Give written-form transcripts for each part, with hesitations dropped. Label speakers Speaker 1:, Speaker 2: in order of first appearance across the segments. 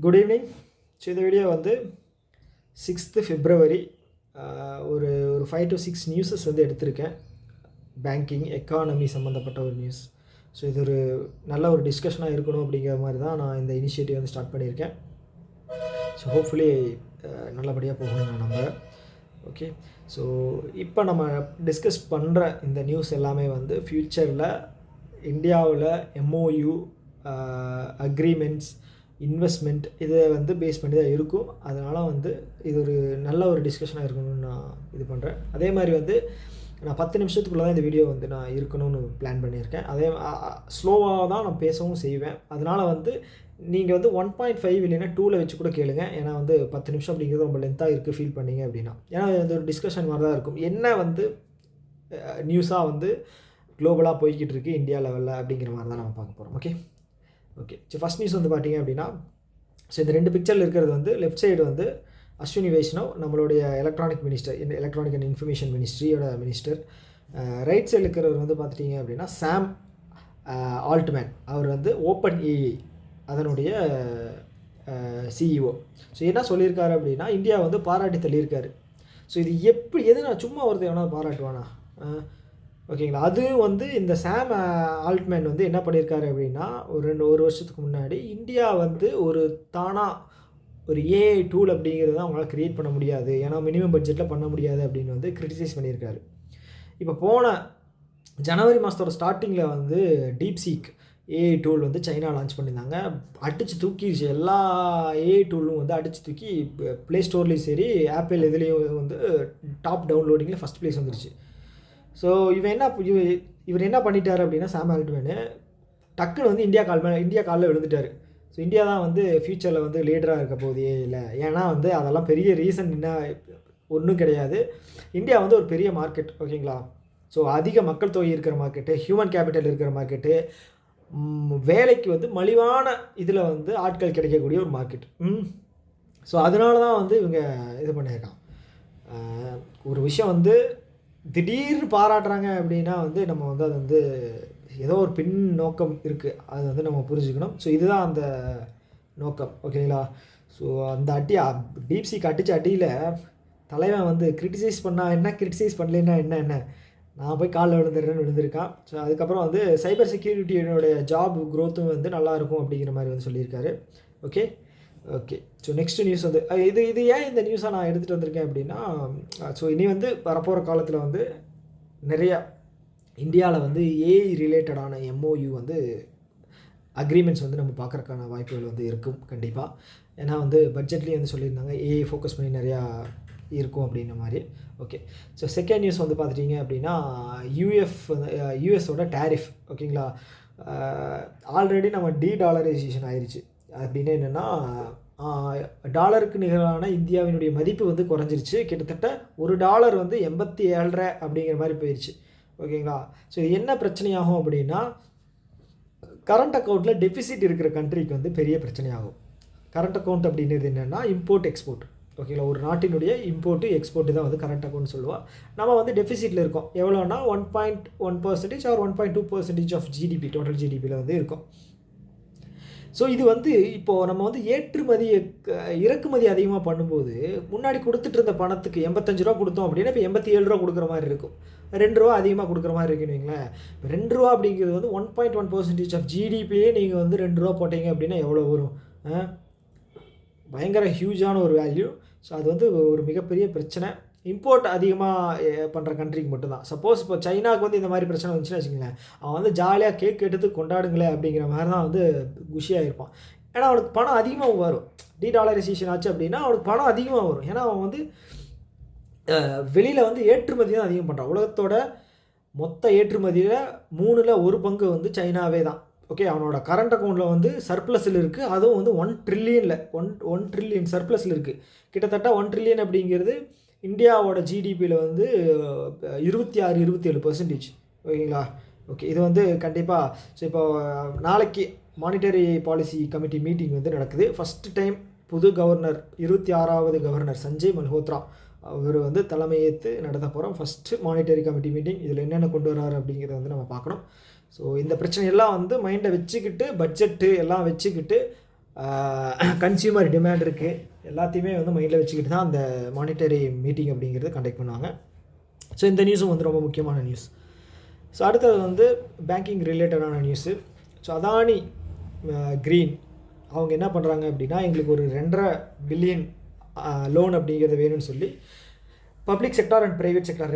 Speaker 1: Good evening. So இந்த video வந்து 6th February ஒரு ஒரு 5 to 6 நியூஸஸ் வந்து எடுத்திருக்கேன். பேங்கிங் எக்கானமி சம்மந்தப்பட்ட ஒரு நியூஸ். ஸோ இது ஒரு நல்ல ஒரு டிஸ்கஷனாக இருக்கணும் அப்படிங்கிற மாதிரி தான் நான் இந்த இனிஷியேட்டிவ் வந்து ஸ்டார்ட் பண்ணியிருக்கேன். ஸோ ஹோப்ஃபுல்லி நல்லபடியாக போகணும் நான் நம்புகிறேன். ஓகே, ஸோ இப்போ நம்ம டிஸ்கஸ் பண்ணுற இந்த நியூஸ் எல்லாமே வந்து ஃப்யூச்சரில் இந்தியாவில் MOU அக்ரிமெண்ட்ஸ் இன்வெஸ்ட்மெண்ட் இதை வந்து பேஸ் பண்ணி தான் இருக்கும். அதனால் வந்து இது ஒரு நல்ல ஒரு டிஸ்கஷனாக இருக்கணும்னு நான் இது பண்ணுறேன். அதே மாதிரி வந்து நான் 10 நிமிஷத்துக்குள்ளே தான் இந்த வீடியோ வந்து நான் இருக்கணும்னு பிளான் பண்ணியிருக்கேன். அதே ஸ்லோவாக தான் நான் பேசவும் செய்வேன். அதனால் வந்து நீங்கள் வந்து 1.5 இல்லைன்னா 2ல் வச்சு கூட கேளுங்க. ஏன்னா வந்து 10 நிமிஷம் அப்படிங்கிறது ரொம்ப லென்த்தாக இருக்குது ஃபீல் பண்ணிங்க அப்படின்னா. ஏன்னா இது ஒரு டிஸ்கஷன் மாதிரி தான் இருக்கும். என்ன வந்து நியூஸாக வந்து குளோபலாக போய்கிட்டு இருக்குது இந்தியா லெவலில் அப்படிங்கிற மாதிரி தான் நம்ம பார்க்க போகிறோம். ஓகே ஸோ ஃபஸ்ட் நியூஸ் வந்து பார்த்தீங்க அப்படின்னா, ஸோ இந்த 2 பிக்சரில் இருக்கிறது வந்து லெஃப்ட் சைடு வந்து அஸ்வினி வைஷ்ணவ், நம்மளுடைய electronic minister, electronic and information மினிஸ்ட்ரியோட மினிஸ்டர். ரைட் சைடில் இருக்கிறவர் வந்து பார்த்துட்டிங்க அப்படின்னா சாம் ஆல்ட்மேன், அவர் வந்து ஓப்பன் ஏஐ அதனுடைய CEO. ஸோ என்ன சொல்லியிருக்காரு அப்படின்னா, இந்தியா வந்து பாராட்டி தள்ளியிருக்காரு. ஸோ இது எது நான் சும்மா ஒருத்தர் எவனா பாராட்டுவானா? ஓகேங்களா. அது வந்து இந்த சாம் ஆல்ட்மேன் வந்து என்ன பண்ணியிருக்காரு அப்படின்னா, ஒரு வருஷத்துக்கு முன்னாடி இந்தியா வந்து ஒரு ஒரு ஏஐ டூல் அப்படிங்கிறது அவங்களால க்ரியேட் பண்ண முடியாது, ஏன்னா மினிமம் பட்ஜெட்டில் பண்ண முடியாது அப்படின்னு வந்து கிரிட்டிசைஸ் பண்ணியிருக்காரு. இப்போ போன ஜனவரி மாதத்தோட ஸ்டார்டிங்கில் வந்து டீப்சீக் ஏஐ டூல் வந்து சைனா லான்ச் பண்ணியிருந்தாங்க. அடித்து தூக்கிடுச்சு. எல்லா ஏஐ டூலும் வந்து அடித்து தூக்கி ப்ளே ஸ்டோர்லேயும் சரி ஆப்பிள் இதுலேயும் வந்து டாப் டவுன்லோடிங்கில் ஃபஸ்ட் ப்ளேஸ் வந்துருச்சு. ஸோ இவர் என்ன பண்ணிட்டார் அப்படின்னா, சாம் ஆல்ட்மேனு டக்குன்னு வந்து இந்தியா காலில் விழுந்துட்டார். ஸோ இந்தியா தான் வந்து ஃப்யூச்சரில் வந்து லீடராக இருக்க போதே இல்லை. ஏன்னா வந்து அதெல்லாம் பெரிய ரீசன் என்ன ஒன்றும் கிடையாது. இந்தியா வந்து ஒரு பெரிய மார்க்கெட், ஓகேங்களா. ஸோ அதிக மக்கள் தொகை இருக்கிற மார்க்கெட்டு, ஹியூமன் கேபிட்டல் இருக்கிற மார்க்கெட்டு, வேலைக்கு வந்து மலிவான இதில் வந்து ஆட்கள் கிடைக்கக்கூடிய ஒரு மார்க்கெட். ஸோ அதனால தான் வந்து இவங்க இது பண்ணியிருக்கான். ஒரு விஷயம் வந்து திடீர்னு பாராட்டுறாங்க அப்படின்னா வந்து நம்ம வந்து அது வந்து ஏதோ ஒரு பின் நோக்கம் இருக்குது, அது வந்து நம்ம புரிஞ்சுக்கணும். ஸோ இதுதான் அந்த நோக்கம், ஓகேங்களா. ஸோ அந்த டீப்சீக் அடித்த அடியில் தலைவன் வந்து கிரிட்டிசைஸ் பண்ணால் என்ன, கிரிட்டிசைஸ் பண்ணலைன்னா என்ன நான் போய் காலில் விழுந்திருக்கான். ஸோ அதுக்கப்புறம் வந்து சைபர் செக்யூரிட்டியினுடைய ஜாப் க்ரோத்தும் வந்து நல்லாயிருக்கும் அப்படிங்கிற மாதிரி வந்து சொல்லியிருக்காரு. ஓகே ஸோ நெக்ஸ்ட் நியூஸ் வந்து இது ஏன் இந்த நியூஸை நான் எடுத்துகிட்டு வந்திருக்கேன் அப்படின்னா, ஸோ இனி வந்து வரப்போகிற காலத்தில் வந்து நிறையா இந்தியாவில் வந்து ஏஐ ரிலேட்டடான MOU வந்து அக்ரிமெண்ட்ஸ் வந்து நம்ம பார்க்குறக்கான வாய்ப்புகள் வந்து இருக்கும் கண்டிப்பாக. ஏன்னா வந்து பட்ஜெட்லேயும் வந்து சொல்லியிருந்தாங்க ஏஐ ஃபோக்கஸ் பண்ணி நிறையா இருக்கும் அப்படின்ற மாதிரி. ஓகே ஸோ செகண்ட் நியூஸ் வந்து பார்த்துட்டிங்க அப்படின்னா, யூஎஸோட டேரிஃப், ஓகேங்களா. ஆல்ரெடி நம்ம டாலரைசேஷன் ஆயிடுச்சு. அப்படின்னு என்னென்னா, டாலருக்கு நிகரான இந்தியாவினுடைய மதிப்பு வந்து குறைஞ்சிருச்சு. கிட்டத்தட்ட $1 வந்து 87.5 அப்படிங்கிற மாதிரி போயிடுச்சு, ஓகேங்களா. ஸோ இது என்ன பிரச்சனையாகும் அப்படின்னா, கரண்ட் அக்கௌண்ட்டில் டெஃபிசிட் இருக்கிற கண்ட்ரிக்கு வந்து பெரிய பிரச்சனையாகும். கரண்ட் அக்கௌண்ட் அப்படின்றது என்னென்னா இம்போர்ட் எக்ஸ்போர்ட், ஓகேங்களா. ஒரு நாட்டினுடைய இம்போர்ட்டு எக்ஸ்போர்ட்டு தான் வந்து கரண்ட் அக்கௌண்ட் சொல்லுவோம். நம்ம வந்து டெஃபிசிட்டில் இருக்கோம். எவ்வளோனா 1.1% ஆர் 1.2% ஆஃப் ஜிடிபி, டோட்டல் ஜிடிபியில் வந்து இருக்கும். ஸோ இது வந்து இப்போது நம்ம வந்து இறக்குமதி அதிகமாக பண்ணும்போது, முன்னாடி கொடுத்துட்டு இருந்த பணத்துக்கு 85 ரூபா கொடுத்தோம் அப்படின்னா இப்போ 87 ரூபா கொடுக்குற மாதிரி இருக்கும். 2 ரூபா அதிகமாக கொடுக்குற மாதிரி இருக்குன்னு வைங்களேன். இப்போ 2 ரூபா அப்படிங்கிறது வந்து 1.1% ஆஃப் ஜிடிபியே நீங்கள் வந்து 2 ரூபா போட்டீங்க அப்படின்னா எவ்வளோ வரும்? பயங்கர ஹியூஜான ஒரு வேல்யூ. ஸோ அது வந்து ஒரு மிகப்பெரிய பிரச்சனை. இம்போர்ட் அதிகமாக பண்ணுற கண்ட்ரிக்கு மட்டும்தான். சப்போஸ் இப்போ சைனாவுக்கு வந்து இந்த மாதிரி பிரச்சனை வந்துச்சுன்னு வச்சுக்கோங்களேன், அவன் வந்து ஜாலியாக கேக் எடுத்து கொண்டாடுங்களேன் அப்படிங்கிற மாதிரி தான் வந்து குஷியாக இருப்பான். ஏன்னா அவனுக்கு பணம் அதிகமாக வரும். டாலரைசேஷன் ஆச்சு அப்படின்னா அவனுக்கு பணம் அதிகமாக வரும். ஏன்னா அவன் வந்து வெளியில் வந்து ஏற்றுமதி தான் அதிகம் பண்ணுறான். உலகத்தோட மொத்த ஏற்றுமதியில் 3ல் 1 பங்கு வந்து சைனாவே தான். ஓகே, அவனோட கரண்ட் அக்கௌண்ட்டில் வந்து சர்ப்ளஸில் இருக்குது. அதுவும் வந்து 1 ட்ரில்லியன் சர்ப்ளஸில் இருக்குது. கிட்டத்தட்ட 1 ட்ரில்லியன் அப்படிங்கிறது இந்தியாவோட ஜிடிபியில் வந்து 26-27%, ஓகேங்களா. ஓகே, இது வந்து கண்டிப்பாக. ஸோ இப்போ நாளைக்கு மானிட்டரி பாலிசி கமிட்டி மீட்டிங் வந்து நடக்குது. ஃபஸ்ட்டு டைம் புது கவர்னர், 26வது கவர்னர் சஞ்சய் மல்ஹோத்ரா அவர் வந்து தலைமையேற்று நடத்த போகிறோம் ஃபஸ்ட்டு மானிட்டரி கமிட்டி மீட்டிங். இதில் என்னென்ன கொண்டு வராரு அப்படிங்கிறத வந்து நம்ம பார்க்கணும். ஸோ இந்த பிரச்சனையெல்லாம் வந்து மைண்டை வச்சுக்கிட்டு, பட்ஜெட்டு எல்லாம் வச்சுக்கிட்டு கன்சியூமர் டிமாண்ட் இருக்குது, எல்லாத்தையுமே வந்து மைண்டில் வச்சுக்கிட்டு தான் அந்த மானிட்டரி மீட்டிங் அப்படிங்கிறது கண்டக்ட் பண்ணுவாங்க. ஸோ இந்த நியூஸும் வந்து ரொம்ப முக்கியமான நியூஸ். ஸோ அடுத்தது வந்து பேங்கிங் ரிலேட்டடான நியூஸு. ஸோ அதானி க்ரீன் அவங்க என்ன பண்ணுறாங்க அப்படின்னா, எங்களுக்கு ஒரு 2.5 பில்லியன் லோன் அப்படிங்கிறது வேணும்னு சொல்லி public sector and private sector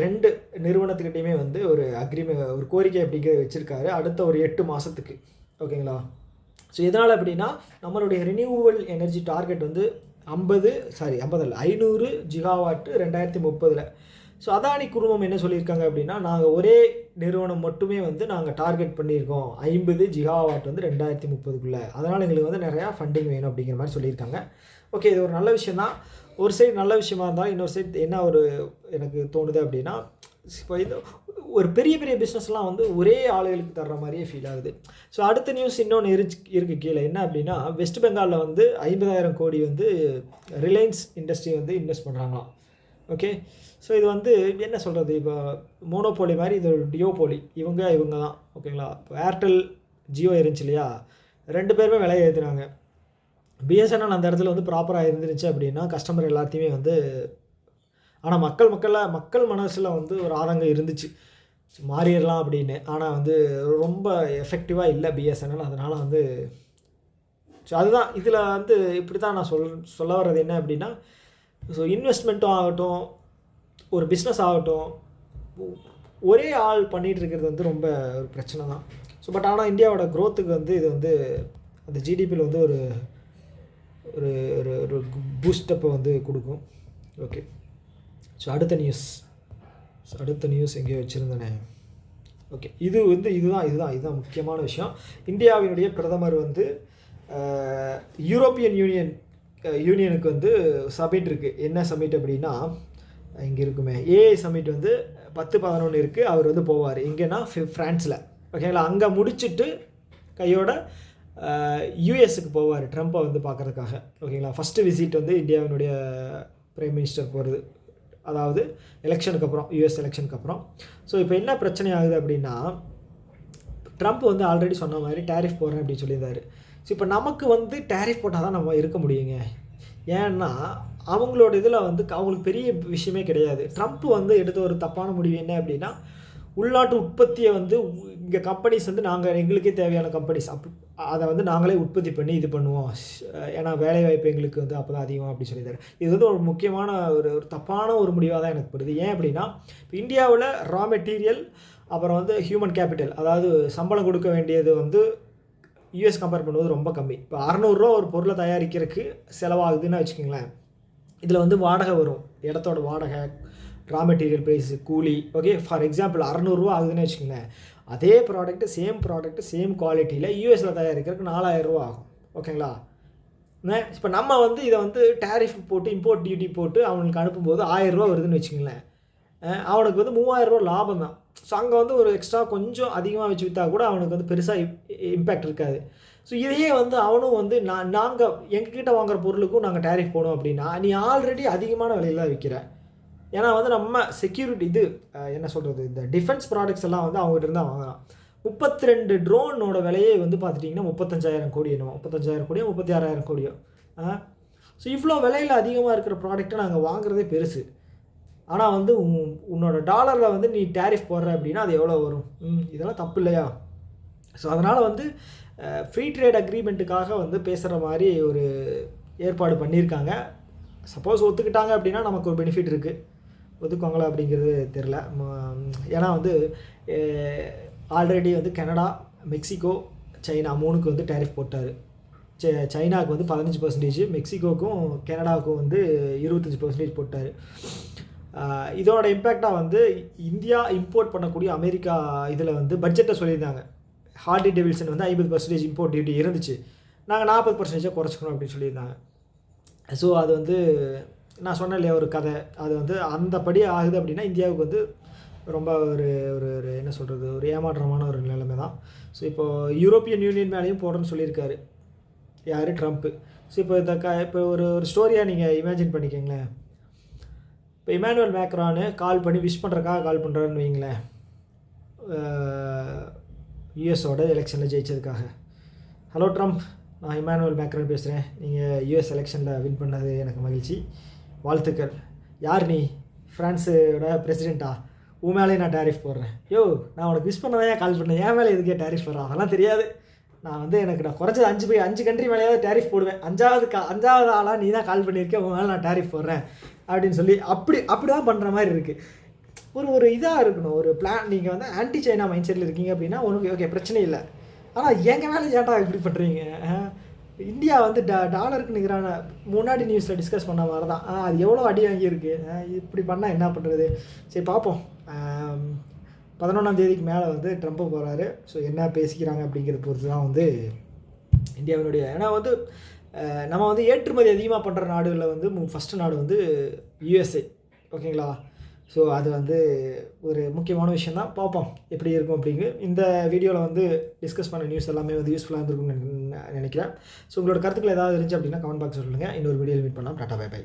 Speaker 1: ரெண்டு நிறுவனத்துக்கிட்டையுமே வந்து ஒரு கோரிக்கை அப்படிங்கிறத வச்சுருக்காரு அடுத்த ஒரு 8 மாதத்துக்கு. ஓகேங்களா? ஸோ எதனால் அப்படின்னா, நம்மளுடைய ரினியூவபிள் எனர்ஜி டார்கெட் வந்து 500 ஜிகாவாட்டு 2030. ஸோ அதானி குழுமம் என்ன சொல்லியிருக்காங்க அப்படின்னா, நாங்கள் ஒரே நிறுவனம் மட்டுமே வந்து நாங்கள் டார்கெட் பண்ணியிருக்கோம் 50 ஜிகாவாட் வந்து 2030க்குள்ளே, அதனால் எங்களுக்கு வந்து நிறையா ஃபண்டிங் வேணும் அப்படிங்கிற மாதிரி சொல்லியிருக்காங்க. ஓகே, இது ஒரு நல்ல விஷயம் தான். ஒரு சைடு நல்ல விஷயமா இருந்தாலும் இன்னொரு சைடு என்ன எனக்கு தோணுது அப்படின்னா, இப்போ இது ஒரு பெரிய பெரிய பிஸ்னஸ்லாம் வந்து ஒரே ஆளுகளுக்கு தர்ற மாதிரியே ஃபீல் ஆகுது. ஸோ அடுத்த நியூஸ் இன்னொன்று இருக்குது கீழே. என்ன அப்படின்னா, வெஸ்ட் பெங்காலில் வந்து 50,000 கோடி வந்து ரிலையன்ஸ் இண்டஸ்ட்ரி வந்து இன்வெஸ்ட் பண்ணுறாங்களாம். ஓகே, ஸோ இது வந்து என்ன சொல்கிறது, இப்போ மோனோபோலி மாதிரி இது ஒரு டியோபோலி, இவங்க தான். ஓகேங்களா? இப்போ ஏர்டெல் ஜியோ இருந்துச்சு இல்லையா, 2 பேருமே விலையை ஏற்றுனாங்க. பிஎஸ்என்எல் அந்த இடத்துல வந்து ப்ராப்பராக இருந்துருச்சு அப்படின்னா கஸ்டமர் எல்லாத்தையுமே வந்து, ஆனால் மக்கள் மனசில் வந்து ஒரு ஆதங்கம் இருந்துச்சு மாறிடலாம் அப்படின்னு. ஆனால் வந்து ரொம்ப எஃபெக்டிவாக இல்லை பிஎஸ்என்எல். அதனால் வந்து ஸோ அதுதான் இதில் வந்து இப்படி தான் நான் சொல்ல வர்றது என்ன அப்படின்னா, ஸோ இன்வெஸ்ட்மெண்ட்டும் ஆகட்டும், ஒரு பிஸ்னஸ் ஆகட்டும், ஒரே ஆள் பண்ணிகிட்டு இருக்கிறது வந்து ரொம்ப ஒரு பிரச்சனை தான். ஸோ பட் ஆனால் இந்தியாவோட க்ரோத்துக்கு வந்து இது வந்து அந்த ஜிடிபியில் வந்து ஒரு ஒரு ஒரு பூஸ்டப்பை வந்து கொடுக்கும். ஓகே, ஸோ அடுத்த நியூஸ் எங்கேயோ வச்சுருந்தேனே. ஓகே, இதுதான் முக்கியமான விஷயம். இந்தியாவினுடைய பிரதமர் வந்து யூரோப்பியன் யூனியனுக்கு வந்து சமிட் இருக்குது. என்ன சமிட் அப்படின்னா, இங்கே இருக்குமே ஏஐ சமிட் வந்து 10-11 இருக்குது. அவர் வந்து போவார் எங்கேன்னா ஃப்ரான்ஸில். ஓகேங்களா? அங்கே முடிச்சுட்டு கையோட யூஎஸ்க்கு போவார் ட்ரம்ப்பை வந்து பார்க்குறதுக்காக. ஓகேங்களா? ஃபஸ்ட்டு விசிட் வந்து இந்தியாவினுடைய பிரைம் மினிஸ்டர் போகிறது, அதாவது எலெக்ஷனுக்கு அப்புறம், யூஎஸ் எலெக்ஷனுக்கு அப்புறம். ஸோ இப்போ என்ன பிரச்சனை ஆகுது அப்படின்னா, ட்ரம்ப் வந்து ஆல்ரெடி சொன்ன மாதிரி டேரிஃப் போடுறேன் அப்படின்னு சொல்லியிருந்தாரு. ஸோ இப்போ நமக்கு வந்து டேரிஃப் போட்டால் தான் நம்ம இருக்க முடியுங்க. ஏன்னா அவங்களோட இதில் வந்து அவங்களுக்கு பெரிய விஷயமே கிடையாது. ட்ரம்ப் வந்து எடுத்த ஒரு தப்பான முடிவு என்ன அப்படின்னா, உள்நாட்டு உற்பத்தியை வந்து இங்கே கம்பெனிஸ் வந்து எங்களுக்கே தேவையான கம்பெனிஸ் அதை வந்து நாங்களே உற்பத்தி பண்ணி இது பண்ணுவோம், ஏன்னா வேலைவாய்ப்பு எங்களுக்கு வந்து அப்போ தான் அதிகம் அப்படி சொல்லியிருந்தாரு. இது வந்து ஒரு முக்கியமான ஒரு தப்பான ஒரு முடிவாக தான் எனக்கு படுது. ஏன் அப்படின்னா, இப்போ இந்தியாவில் ரா மெட்டீரியல் அப்புறம் வந்து ஹியூமன் கேபிட்டல், அதாவது சம்பளம் கொடுக்க வேண்டியது வந்து யூஎஸ் கம்பேர் பண்ணும்போது ரொம்ப கம்மி. இப்போ 600 ரூபா ஒரு பொருளை தயாரிக்கிறதுக்கு செலவாகுதுன்னு வச்சுக்கோங்களேன். இதில் வந்து வாடகை வரும், இடத்தோட வாடகை, ரா மெட்டீரியல் ப்ரைஸு, கூலி. ஓகே, ஃபார் எக்ஸாம்பிள் 600 ரூபா ஆகுதுன்னு வச்சுக்கோங்களேன். அதே ப்ராடக்ட்டு சேம் குவாலிட்டியில் யூஎஸில் தயாரிக்கிறதுக்கு 4000 ரூபா ஆகும். ஓகேங்களா? இப்போ நம்ம வந்து இதை வந்து டேரிஃப் போட்டு இம்போர்ட் டியூட்டி போட்டு அவனுக்கு அனுப்பும்போது 1000 ரூபா வருதுன்னு வச்சுக்கோங்களேன். அவனுக்கு வந்து 3000 ரூபா லாபம் தான். ஸோ அங்கே வந்து ஒரு எக்ஸ்ட்ரா கொஞ்சம் அதிகமாக வச்சு விற்றா கூட அவனுக்கு வந்து பெருசாக இம்பேக்ட் இருக்காது. ஸோ இதையே வந்து அவனும் வந்து நாங்கள் எங்ககிட்ட வாங்குகிற பொருளுக்கும் நாங்கள் டேரிஃப் போனோம் அப்படின்னா, நீ ஆல்ரெடி அதிகமான விலையில் தான் விற்கிற. ஏன்னா வந்து நம்ம செக்யூரிட்டி என்ன சொல்கிறது, இந்த டிஃபென்ஸ் ப்ராடக்ட்ஸ் எல்லாம் வந்து அவங்ககிட்ட இருந்தால் வாங்கலாம். 32 ட்ரோனோட விலையே வந்து பார்த்துட்டிங்கன்னா 35,000 கோடி என்னமோ, 35,000 கோடியோ 36,000 கோடியோ. ஸோ இவ்வளோ விலையில் அதிகமாக இருக்கிற ப்ராடக்ட்டை நாங்கள் வாங்குறதே பெருசு. ஆனால் வந்து உன்னோட டாலரில் வந்து நீ டேரிஃப் போடுற அப்படின்னா அது எவ்வளோ வரும்? இதெல்லாம் தப்பு இல்லையா? ஸோ அதனால் வந்து ஃப்ரீ ட்ரேட் அக்ரிமெண்ட்டுக்காக வந்து பேசுகிற மாதிரி ஒரு ஏற்பாடு பண்ணியிருக்காங்க. சப்போஸ் ஒத்துக்கிட்டாங்க அப்படின்னா நமக்கு ஒரு பெனிஃபிட் இருக்குது. ஒத்துக்குவாங்களா அப்படிங்கிறது தெரில. ஏன்னா வந்து ஆல்ரெடி வந்து கனடா, மெக்சிகோ, சைனா 3க்கு வந்து டேரிஃப் போட்டார். சைனாவுக்கு வந்து 15%, மெக்சிகோவுக்கும் கனடாவுக்கும் வந்து 25% போட்டார். இதோட இம்பேக்டாக வந்து இந்தியா இம்போர்ட் பண்ணக்கூடிய அமெரிக்கா இதில் வந்து பட்ஜெட்டை சொல்லியிருந்தாங்க. ஹார்டி டேவிட்சன் வந்து 50% இம்போர்ட் டியூட்டி இருந்துச்சு, நாங்கள் 40% குறைச்சிக்கணும் அப்படின்னு சொல்லியிருந்தாங்க. ஸோ அது வந்து நான் சொன்னேன் இல்லையா ஒரு கதை, அது வந்து அந்தபடி ஆகுது அப்படின்னா இந்தியாவுக்கு வந்து ரொம்ப ஒரு ஒரு ஒரு என்ன சொல்கிறது, ஒரு ஏமாற்றமான ஒரு நிலைமை தான். ஸோ இப்போது யூரோப்பியன் யூனியன் மேலேயும் போடுறேன்னு சொல்லியிருக்காரு யார், ட்ரம்ப்பு. ஸோ இப்போ இப்போ ஒரு ஸ்டோரியாக நீங்கள் இமேஜின் பண்ணிக்கோங்களேன். இப்போ இமானுவேல் மேக்ரானு கால் பண்ணி விஷ் பண்ணுறக்காக கால் பண்ணுறாருன்னு வைங்களேன், யூஎஸோட எலெக்ஷனில் ஜெயிச்சதுக்காக. ஹலோ ட்ரம்ப், நான் இமானுவேல் மேக்ரான் பேசுகிறேன். நீங்கள் யூஎஸ் எலெக்ஷனில் வின் பண்ணது எனக்கு மகிழ்ச்சி, வாழ்த்துக்கள். யார் நீ? ஃப்ரான்ஸோட பிரசிடெண்ட்டா? உன் மேலே நான் டேரிஃப் போடுறேன். யோ, நான் உனக்கு விஷ் பண்ணதான் கால் பண்ணேன், என் மேலே எதுக்கே டேரிஃப் போடுறேன்? அதெல்லாம் தெரியாது. நான் குறைஞ்சது 5 கண்ட்ரி மேலேயாவது டேரிஃப் போடுவேன். அஞ்சாவது ஆளாக நீ தான் கால் பண்ணியிருக்கேன், உன் மேலே நான் டேரிஃப் போடுறேன் அப்படின்னு சொல்லி அப்படி தான் பண்ணுற மாதிரி இருக்குது. ஒரு இதாக இருக்கணும், ஒரு பிளான். நீங்கள் வந்து ஆன்டி சைனா மைண்ட் செட்டில் இருக்கீங்க அப்படின்னா உனக்கு ஓகே, பிரச்சனை இல்லை. ஆனால் எங்கள் மேலே ஏன்டா இப்படி பண்ணுறீங்க? இந்தியா வந்து டாலருக்கு நிகரான முன்னாடி நியூஸில் டிஸ்கஸ் பண்ண மாதிரி தான். அது எவ்வளோ அடி வாங்கியிருக்கு. இப்படி பண்ணால் என்ன பண்ணுறது? சரி பார்ப்போம். 11ஆம் தேதிக்கு மேலே வந்து ட்ரம்ப்பு போகிறாரு. ஸோ என்ன பேசிக்கிறாங்க அப்படிங்கிறத பொறுத்து தான் வந்து இந்தியாவினுடைய, ஏன்னா வந்து நம்ம வந்து ஏற்றுமதி அதிகமாக பண்ணுற நாடுகளில் வந்து ஃபஸ்ட்டு நாடு வந்து யூஎஸ்ஏ. ஓகேங்களா? ஸோ அது வந்து ஒரு முக்கியமான விஷயம் தான். பார்ப்போம் எப்படி இருக்கும் அப்படிங்கு. இந்த வீடியோவில் வந்து டிஸ்கஸ் பண்ண நியூஸ் எல்லாமே வந்து யூஸ்ஃபுல்லாக இருந்திருக்கும்னு நினைக்கிறேன். ஸோ உங்களோட கருத்துக்கள் ஏதாவது இருந்துச்சு அப்படின்னா கமெண்ட் பாக்ஸ் சொல்லுங்கள். இன்னொரு வீடியோவில் மீட் பண்ணலாம். Ta-ta, bye by.